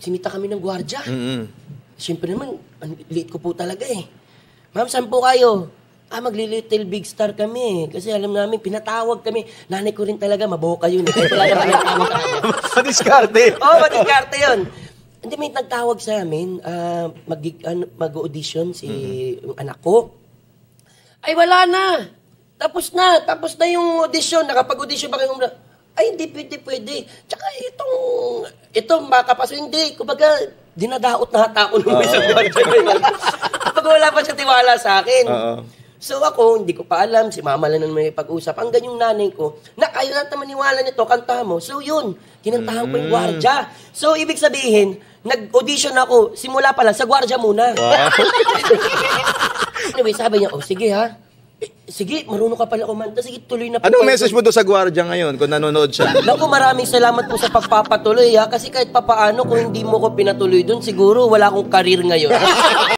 sinita kami ng gwardya. Siyempre naman, liit ko po talaga eh. Ma'am, saan po kayo? Magli-Little Big Star kami. Kasi alam namin, pinatawag kami. Nanay ko rin talaga, maboka yun. Kaya wala naman pinatawag kami. Madiskarte. Oo, madiskarte yun. Hindi, may nagtawag sa amin, mag-audition si anak ko. Ay, wala na. Tapos na yung audition. Nakapag-audition ba kayo? Ay, hindi pwede. Tsaka itong baka pa. So, hindi. Kumbaga, dinadaot na tao nung may sabihan. Kapag wala pa siya tiwala sa akin. So ako, hindi ko pa alam. Si mama lang naman may pag-usap. Hanggang yung nanay ko, na kayo natin maniwala nito, kanta mo. So yun, kinantahan ko yung gwardya. So ibig sabihin, nag-audition ako, simula pa lang, sa gwardya muna. Anyway, sabi niya, sige ha. Sige, marunong ka pala kumanta. Sige, tuloy na po. Anong message mo doon sa gwardya ngayon kung nanonood siya? Naku, maraming salamat po sa pagpapatuloy ha. Kasi kahit papaano, kung hindi mo ko pinatuloy doon, siguro wala akong karir ngayon.